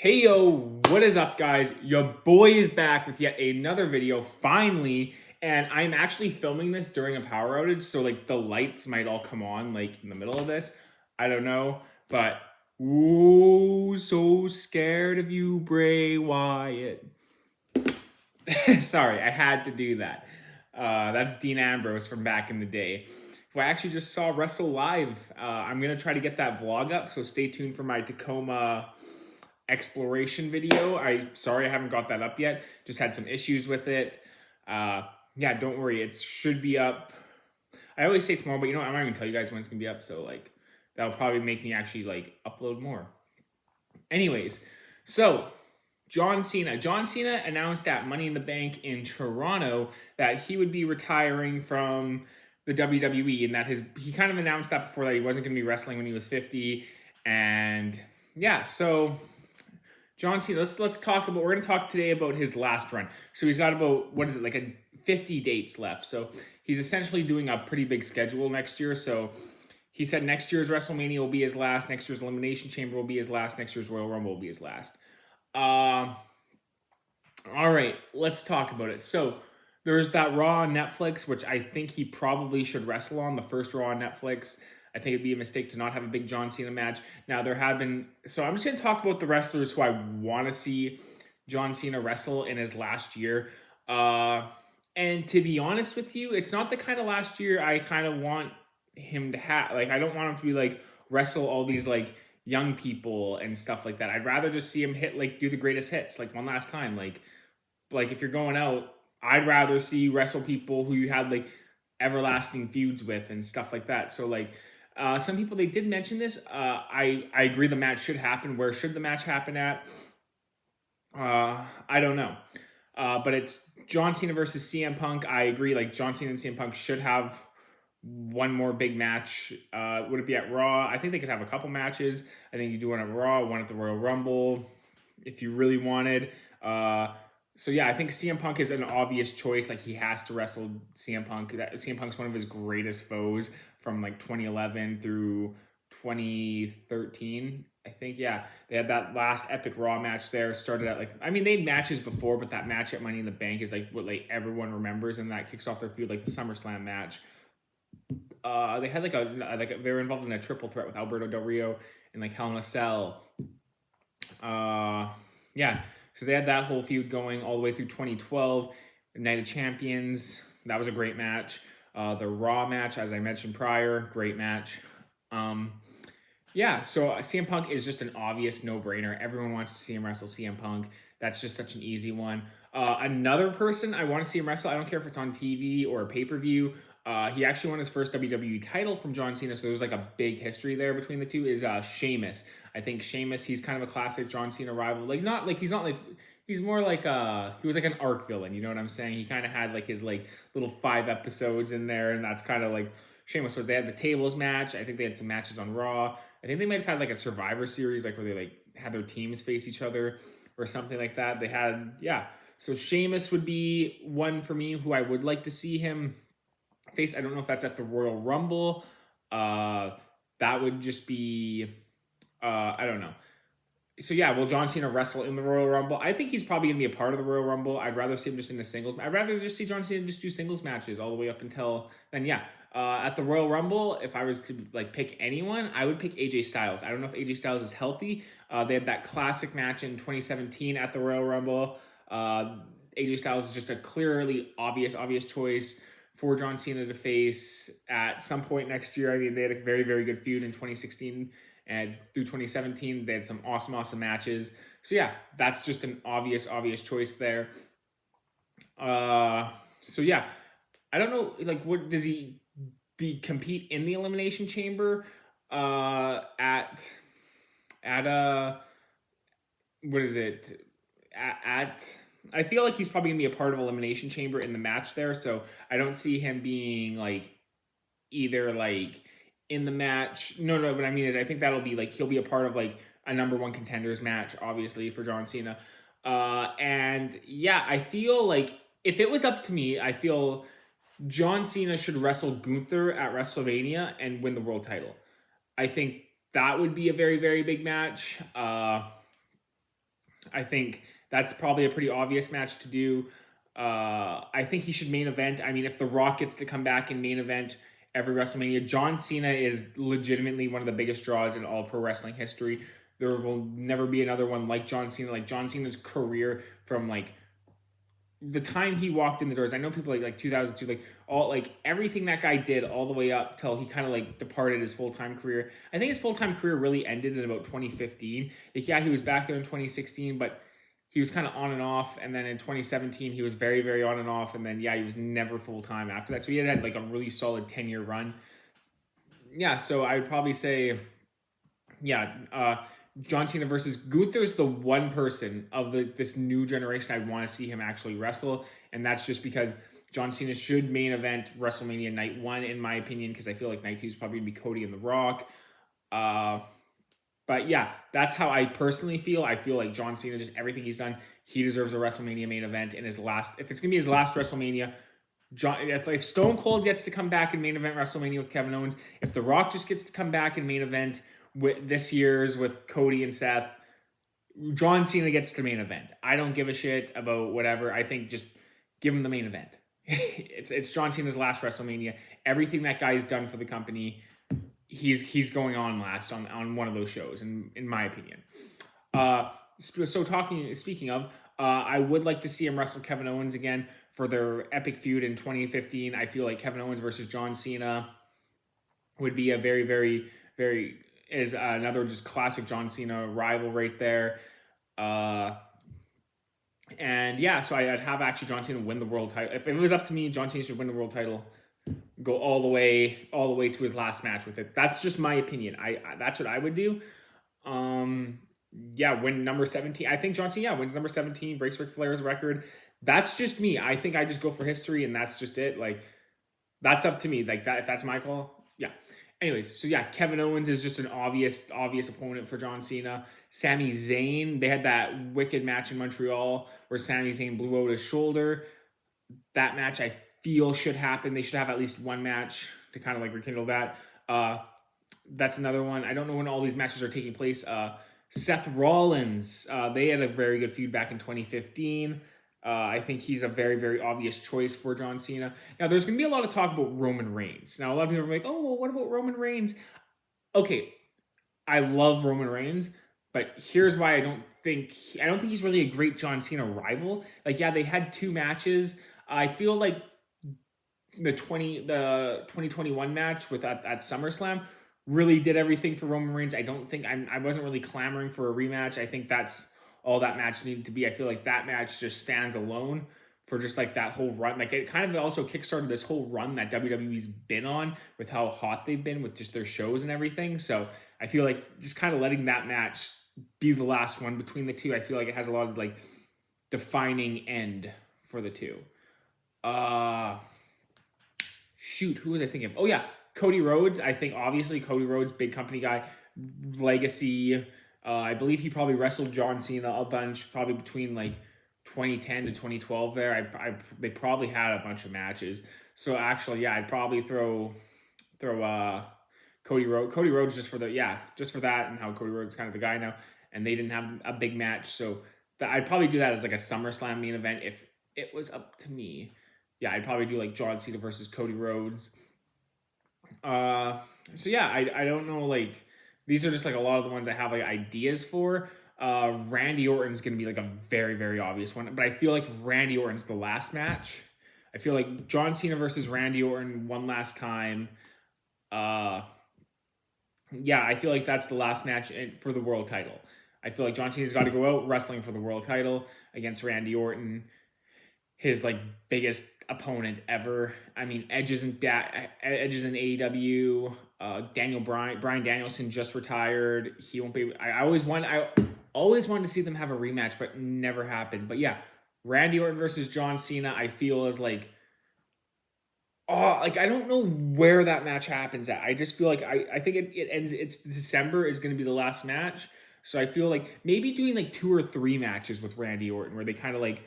Hey yo, what is up guys? Your boy is back with yet another video, finally, and I'm actually filming this during a power outage, so like the lights might all come on like in the middle of this. I don't know, but ooh, so scared of you, Bray Wyatt. Sorry, I had to do that. That's Dean Ambrose from back in the day, who I actually just saw wrestle live. I'm gonna try to get that vlog up, so stay tuned for my Tacoma exploration video. Sorry I haven't got that up yet. Just had some issues with it. Yeah, don't worry. It should be up. I always say tomorrow, but you know what? I'm not gonna tell you guys when it's gonna be up. So like, that'll probably make me actually like upload more. Anyways, so John Cena. John Cena announced at Money in the Bank in Toronto that he would be retiring from the WWE, and that he kind of announced that before, that he wasn't going to be wrestling when he was 50. And yeah, so John Cena, let's talk about, we're going to talk today about his last run. So he's got about, what is it, like 50 dates left. So he's essentially doing a pretty big schedule next year. So he said next year's WrestleMania will be his last, next year's Elimination Chamber will be his last, next year's Royal Rumble will be his last. All right, let's talk about it. So there's that Raw on Netflix, which I think he probably should wrestle on, the first Raw on Netflix. I think it'd be a mistake to not have a big John Cena match. Now, there have been... So I'm just going to talk about the wrestlers who I want to see John Cena wrestle in his last year. And to be honest with you, it's not the kind of last year I kind of want him to have. Like, I don't want him to be, like, wrestle all these, like, young people and stuff like that. I'd rather just see him do the greatest hits, like, one last time. Like if you're going out, I'd rather see you wrestle people who you had, like, everlasting feuds with and stuff like that. So, like... some people, they did mention this. I agree the match should happen. Where should the match happen at? I don't know. But it's John Cena versus CM Punk. I agree. Like, John Cena and CM Punk should have one more big match. Would it be at Raw? I think they could have a couple matches. I think you do one at Raw, one at the Royal Rumble, if you really wanted. So yeah, I think CM Punk is an obvious choice. Like, he has to wrestle CM Punk. CM Punk's one of his greatest foes from like 2011 through 2013, I think. Yeah, they had that last epic Raw match there. Started at like, I mean, they had matches before, but that match at Money in the Bank is like what like everyone remembers, and that kicks off their feud, like the SummerSlam match. They had they were involved in a triple threat with Alberto Del Rio and like Hell in a Cell. Yeah. So they had that whole feud going all the way through 2012. Night of Champions, that was a great match. The Raw match, as I mentioned prior, great match. Yeah, so CM Punk is just an obvious no-brainer. Everyone wants to see him wrestle CM Punk. That's just such an easy one. Another person I want to see him wrestle, I don't care if it's on TV or a pay-per-view. He actually won his first WWE title from John Cena, so there's like a big history there between the two, is Sheamus. I think Sheamus, he's kind of a classic John Cena rival. Like, not like, he's more like he was like an arc villain, you know what I'm saying? He kind of had like his like little 5 episodes in there, and that's kind of like Sheamus. So they had the tables match. I think they had some matches on Raw. I think they might have had like a Survivor Series, like where they like had their teams face each other or something like that. They had, yeah. So Sheamus would be one for me who I would like to see him face. I don't know if that's at the Royal Rumble. That would just be, I don't know. So yeah, will John Cena wrestle in the Royal Rumble? I think he's probably going to be a part of the Royal Rumble. I'd rather see him just in the singles. I'd rather just see John Cena just do singles matches all the way up until then. Yeah, at the Royal Rumble, if I was to like pick anyone, I would pick AJ Styles. I don't know if AJ Styles is healthy. They had that classic match in 2017 at the Royal Rumble. AJ Styles is just a clearly obvious choice for John Cena to face at some point next year. I mean, they had a very, very good feud in 2016. And through 2017, they had some awesome matches. So yeah, that's just an obvious choice there. So yeah, I don't know, like, what does he compete in the Elimination Chamber? At what is it? I feel like he's probably gonna be a part of Elimination Chamber in the match there. So I don't see him being like either like in the match. No, what I mean is I think that'll be like, he'll be a part of like a number 1 contenders match, obviously, for John Cena. And yeah, I feel like if it was up to me, I feel John Cena should wrestle Gunther at WrestleMania and win the world title. I think that would be a very, very big match. I think that's probably a pretty obvious match to do. I think he should main event. I mean, if The Rock gets to come back and main event every WrestleMania, John Cena is legitimately one of the biggest draws in all pro wrestling history. There will never be another one like John Cena. Like John Cena's career from like the time he walked in the doors. I know people like 2002, like all like everything that guy did all the way up till he kind of like departed his full time career. I think his full time career really ended in about 2015. Like yeah, he was back there in 2016, but he was kind of on and off. And then in 2017, he was very very on and off. And then yeah, he was never full time after that. So he had like a really solid 10-year run. Yeah, so I would probably say yeah, John Cena versus Gunther's the one person of this new generation I want to see him actually wrestle, and that's just because John Cena should main event WrestleMania Night 1, in my opinion, because I feel like Night 2 is probably going to be Cody and The Rock. But yeah, that's how I personally feel. I feel like John Cena, just everything he's done, he deserves a WrestleMania main event in his last. If it's going to be his last WrestleMania, if Stone Cold gets to come back and main event WrestleMania with Kevin Owens, if The Rock just gets to come back and main event with this year's with Cody and Seth, John Cena gets to main event. I don't give a shit about whatever. I think just give him the main event. It's John Cena's last WrestleMania. Everything that guy's done for the company, he's going on last on one of those shows, in my opinion. Speaking of, I would like to see him wrestle Kevin Owens again for their epic feud in 2015. I feel like Kevin Owens versus John Cena would be a very, very, very is another just classic John Cena rival right there. And yeah, so I'd have actually John Cena win the world title. If it was up to me, John Cena should win the world title, go all the way to his last match with it. That's just my opinion. I that's what I would do. Yeah, win number 17. I think John Cena wins number 17, breaks Ric Flair's record. That's just me. I think I just go for history, and that's just it. Like that's up to me. Like that, if that's my call, yeah. Anyways, so yeah, Kevin Owens is just an obvious opponent for John Cena. Sami Zayn, they had that wicked match in Montreal where Sami Zayn blew out his shoulder. That match I feel should happen. They should have at least one match to kind of like rekindle that. That's another one. I don't know when all these matches are taking place. Seth Rollins, they had a very good feud back in 2015. I think he's a very, very obvious choice for John Cena. Now, there's going to be a lot of talk about Roman Reigns. Now, a lot of people are like, oh, well, what about Roman Reigns? Okay, I love Roman Reigns, but here's why I don't think he's really a great John Cena rival. Like, yeah, they had two matches. I feel like the 2021 match with at SummerSlam really did everything for Roman Reigns. I wasn't really clamoring for a rematch. I think that's all that match needed to be. I feel like that match just stands alone for just like that whole run. Like it kind of also kickstarted this whole run that WWE's been on with how hot they've been with just their shows and everything. So I feel like just kind of letting that match be the last one between the two, I feel like it has a lot of like defining end for the two. Shoot, who was I thinking of? Oh yeah, Cody Rhodes. I think obviously Cody Rhodes, big company guy, legacy. I believe he probably wrestled John Cena a bunch, probably between like 2010 to 2012 there. They probably had a bunch of matches. So actually, yeah, I'd probably throw Cody Rhodes just for that, and how Cody Rhodes is kind of the guy now, and they didn't have a big match. So I'd probably do that as like a SummerSlam main event if it was up to me. Yeah, I'd probably do like John Cena versus Cody Rhodes. So yeah, I don't know, like these are just like a lot of the ones I have like ideas for. Randy Orton's gonna be like a very, very obvious one, but I feel like Randy Orton's the last match. I feel like John Cena versus Randy Orton one last time. Yeah, I feel like that's the last match for the world title. I feel like John Cena's got to go out wrestling for the world title against Randy Orton, his like biggest opponent ever. I mean, Edge is in AEW. Brian Danielson just retired. He won't be. I always wanted to see them have a rematch, but never happened. But yeah, Randy Orton versus John Cena, I feel is like, like I don't know where that match happens at. I just feel like I think it ends. It's December is going to be the last match. So I feel like maybe doing like 2 or 3 matches with Randy Orton where they kind of like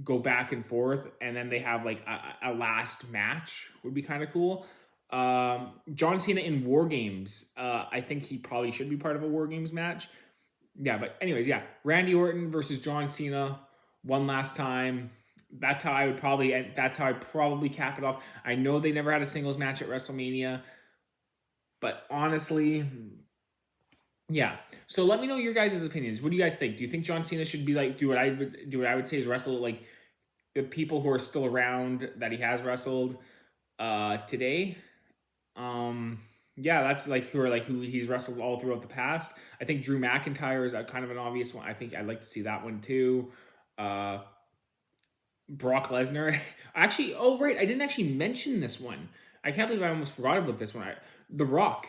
go back and forth, and then they have like a last match would be kind of cool. John Cena in War Games, I think he probably should be part of a War Games match. Yeah, but anyways, yeah, Randy Orton versus John Cena one last time. That's how I would probably end. That's how I probably cap it off. I know they never had a singles match at WrestleMania, but honestly, yeah. So let me know your guys' opinions. What do you guys think? Do you think John Cena should be like do what I would say is wrestle like the people who are still around that he has wrestled today? Um, yeah, that's like who he's wrestled all throughout the past. I think Drew McIntyre is a kind of an obvious one. I think I'd like to see that one too. Uh, Brock Lesnar. Actually, oh right, I didn't actually mention this one. I can't believe I almost forgot about this one. The Rock.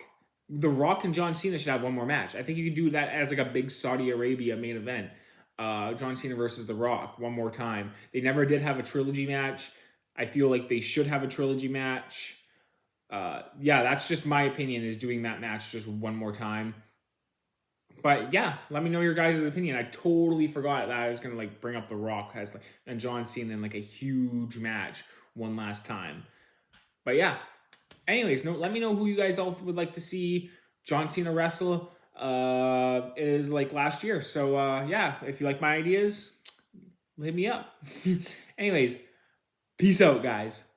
The Rock and John Cena should have one more match. I think you could do that as like a big Saudi Arabia main event. John Cena versus The Rock one more time. They never did have a trilogy match. I feel like they should have a trilogy match. Yeah, that's just my opinion is doing that match just one more time. But yeah, let me know your guys' opinion. I totally forgot that I was gonna like bring up The Rock as like and John Cena in like a huge match one last time. But yeah. Anyways, let me know who you guys all would like to see John Cena wrestle. Is like last year. So yeah, if you like my ideas, hit me up. Anyways, peace out, guys.